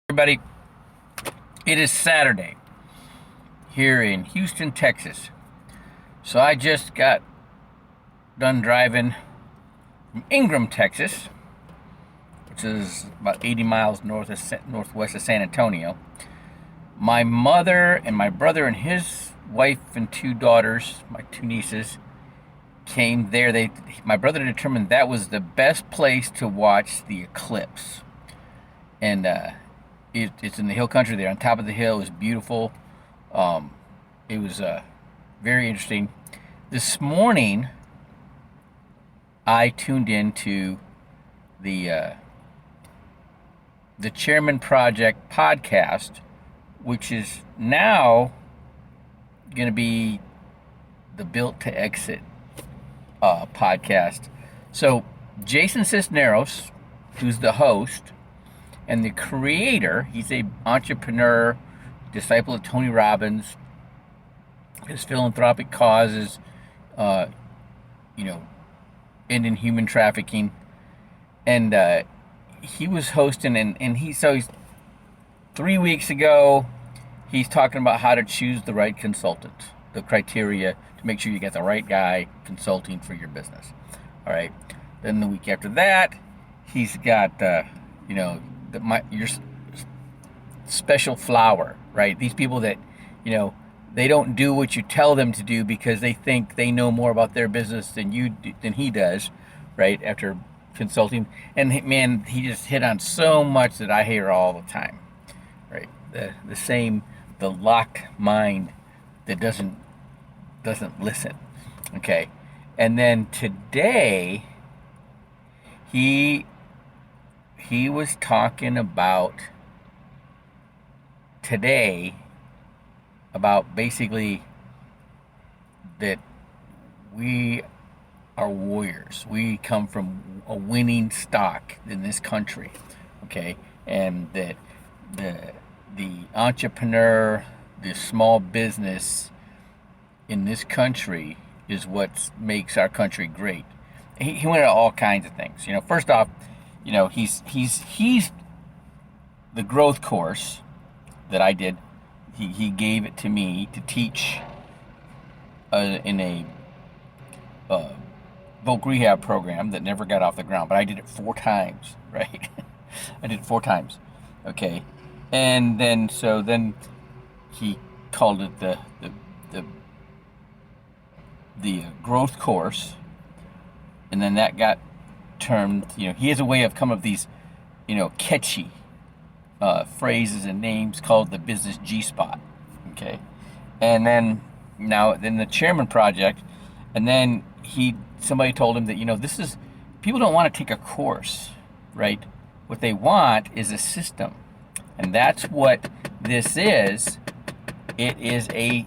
Everybody, it is Saturday here in Houston, Texas. So I just got done driving from Ingram, Texas, which is about 80 miles northwest of San Antonio. My mother and my brother and his wife and two daughters, my two nieces, came there. My brother determined that was the best place to watch the eclipse, and it's in the hill country there. On top of the hill, it was beautiful. It was very interesting. This morning, I tuned into the Chairman Project podcast, which is now going to be the Built to Exit podcast. So Jason Cisneros, who's the host and the creator, he's a entrepreneur, disciple of Tony Robbins. His philanthropic causes, ending human trafficking, and he was hosting, and he's 3 weeks ago, he's talking about how to choose the right consultant, the criteria to make sure you get the right guy consulting for your business. All right. Then the week after that, he's got your special flower, right? These people that, they don't do what you tell them to do because they think they know more about their business than he does, right? After consulting, and man, he just hit on so much that I hear all the time, right? The locked mind that doesn't listen. Okay, and then today he was talking about basically that we are warriors. We come from a winning stock in this country, okay, and that the entrepreneur, the small business in this country is what makes our country great. He went into all kinds of things. First off, he's the growth course that I did. He gave it to me to teach in a voc rehab program that never got off the ground, but I did it 4 times, right? I did it 4 times, okay, and then he called it the growth course, and then that got termed. He has a way of coming up with these, catchy phrases and names called the business G-spot, okay, and then the Chairman Project, and then somebody told him that this is, people don't want to take a course, right? What they want is a system, and that's what this is. It is a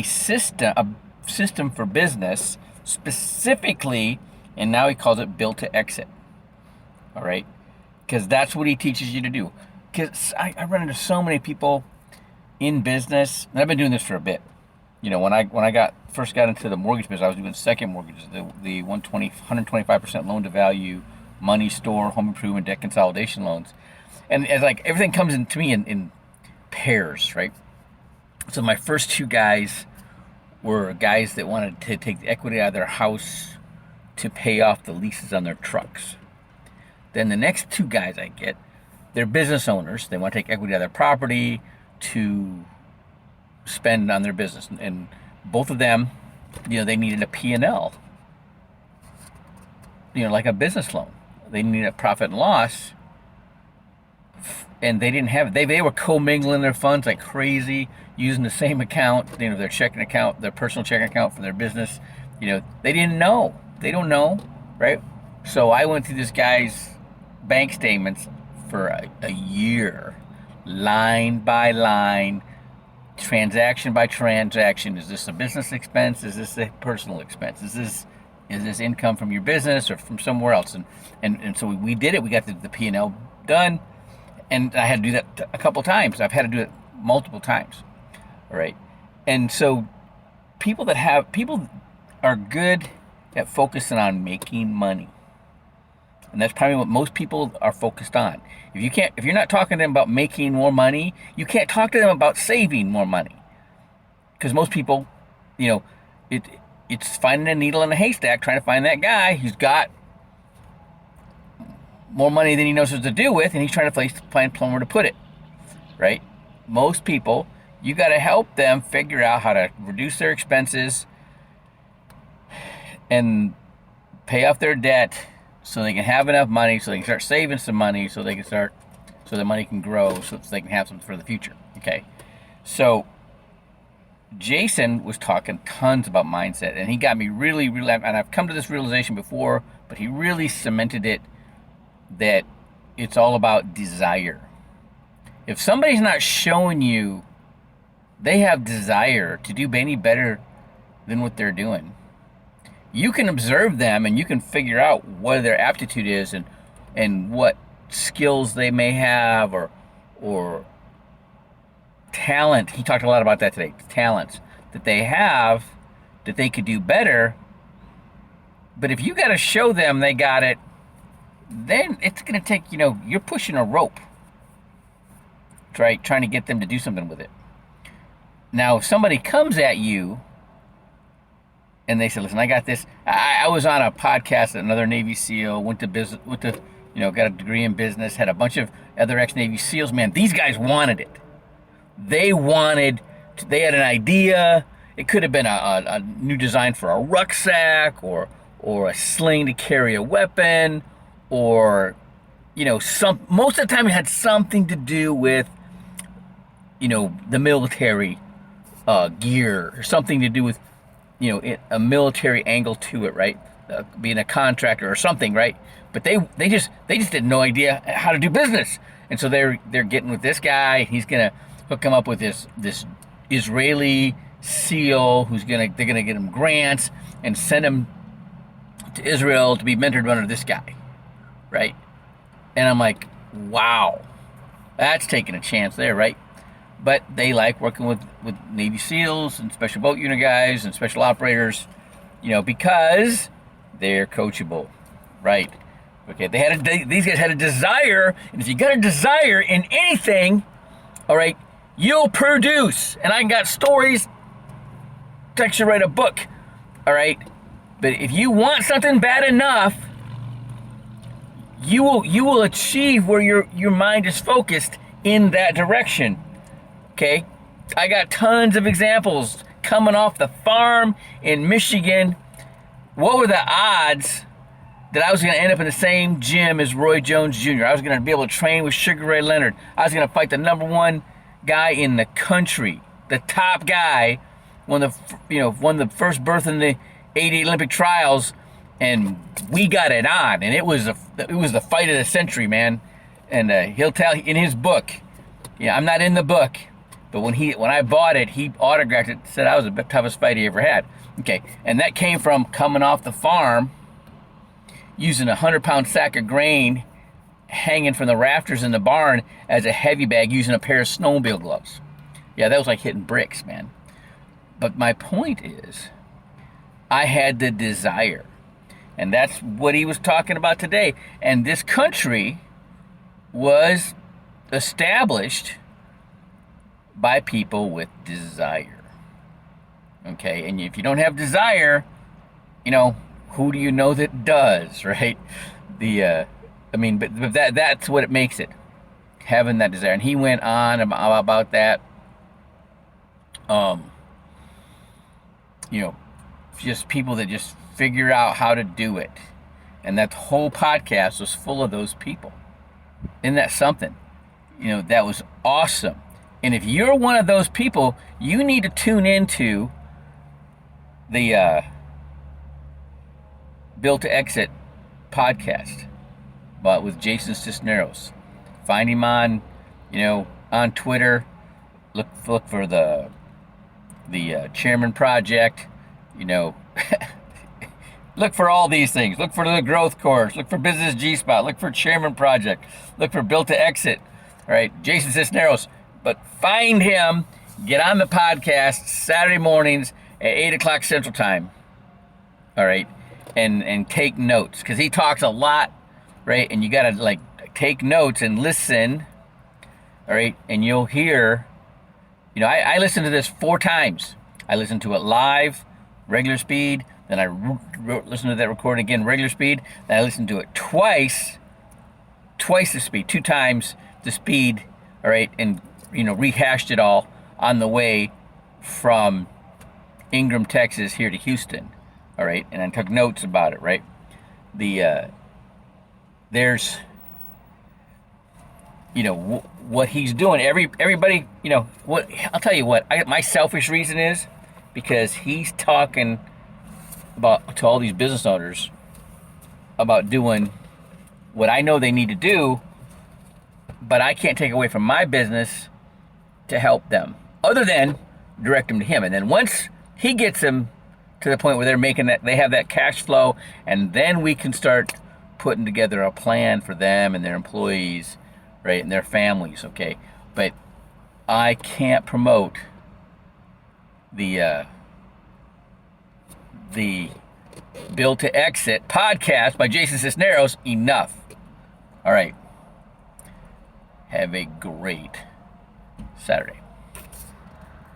system for business specifically, and now he calls it Built to Exit. All right, because that's what he teaches you to do. Because I run into so many people in business, and I've been doing this for a bit. When I first got into the mortgage business, I was doing second mortgages, the 125% loan to value, money store, home improvement, debt consolidation loans, and it's like everything comes into me in pairs, right? So my first 2 guys were guys that wanted to take the equity out of their house to pay off the leases on their trucks. Then the next 2 guys I get, they're business owners. They want to take equity out of their property to spend on their business. And both of them, they needed a P&L, like a business loan. They needed a profit and loss, and they didn't have it. They were commingling their funds like crazy, using the same account, their checking account, their personal checking account for their business. They didn't know. They don't know, right? So I went through this guy's bank statements for a year, line by line, transaction by transaction. Is this a business expense? Is this a personal expense? Is this income from your business or from somewhere else? And so we did it. We got the P&L done, and I had to do that a couple times. I've had to do it multiple times. All right, and so people are good at focusing on making money. And that's probably what most people are focused on. If you're not talking to them about making more money, you can't talk to them about saving more money. Because most people, you know, it's finding a needle in a haystack, trying to find that guy who's got more money than he knows what to do with, and he's trying to find somewhere to put it, right? Most people, you got to help them figure out how to reduce their expenses and pay off their debt so they can have enough money, so they can start saving some money, so the money can grow, so they can have something for the future. Okay, so Jason was talking tons about mindset, and he got me really, really, and I've come to this realization before, but he really cemented it, that it's all about desire. If somebody's not showing you they have desire to do any better than what they're doing, you can observe them and you can figure out what their aptitude is and what skills they may have or talent. He talked a lot about that today. Talents that they have that they could do better. But if you got to show them they got it, then it's going to take, you're pushing a rope, right? Trying to get them to do something with it. Now, if somebody comes at you and they say, listen, I got this. I was on a podcast, another Navy SEAL, got a degree in business, had a bunch of other ex-Navy SEALs. Man, these guys wanted it. They had an idea. It could have been a new design for a rucksack or a sling to carry a weapon, or most of the time it had something to do with the military gear, or something to do with a military angle to it, right? Being a contractor or something, right? But they just had no idea how to do business, and so they're getting with this guy. He's gonna hook him up with this Israeli SEAL they're gonna get him grants and send him to Israel to be mentored under this guy, right? And I'm like, wow, that's taking a chance there, right? But they like working with Navy SEALs and special boat unit guys and special operators, because they're coachable, right? Okay, these guys had a desire, and if you got a desire in anything, all right, you'll produce. And I got stories to actually write a book, all right? But if you want something bad enough, you will achieve where your mind is focused in that direction. Okay, I got tons of examples coming off the farm in Michigan. What were the odds that I was going to end up in the same gym as Roy Jones Jr.? I was going to be able to train with Sugar Ray Leonard. I was going to fight the #1 guy in the country, the top guy, won the first berth in the '88 Olympic trials, and we got it on. And it was the fight of the century, man. And he'll tell in his book. Yeah, I'm not in the book. But when I bought it, he autographed it, said I was the toughest fight he ever had. Okay, and that came from coming off the farm, using a 100-pound sack of grain hanging from the rafters in the barn as a heavy bag, using a pair of snowmobile gloves. Yeah, that was like hitting bricks, man. But my point is, I had the desire. And that's what he was talking about today. And this country was established by people with desire. Okay, and if you don't have desire, who do you know that does, right? But that's what it makes it, having that desire. And he went on about that. Just people that just figure out how to do it. And that whole podcast was full of those people. Isn't that something? That was awesome. And if you're one of those people, you need to tune into the Built to Exit podcast, but with Jason Cisneros. Find him on Twitter. Look for the Chairman Project. Look for all these things. Look for the Growth Course. Look for Business G-Spot. Look for Chairman Project. Look for Built to Exit. All right, Jason Cisneros. But find him, get on the podcast Saturday mornings at 8 o'clock Central Time. All right, and take notes, because he talks a lot right? And you got to like take notes and listen, all right? And you'll hear, I listened to this 4 times. I listened to it live, regular speed, then I listened to that recording again, regular speed, then I listened to it twice the speed, 2 times the speed, all right? And, rehashed it all on the way from Ingram, Texas, here to Houston, all right? And I took notes about it, right? There's, what he's doing. Everybody, what I'll tell you what. My selfish reason is because he's talking about to all these business owners about doing what I know they need to do, but I can't take away from my business to help them, other than direct them to him. And then once he gets them to the point where they're making that, they have that cash flow, and then we can start putting together a plan for them and their employees, right, and their families, okay? But I can't promote the Build to Exit podcast by Jason Cisneros enough. All right. Have a great Saturday.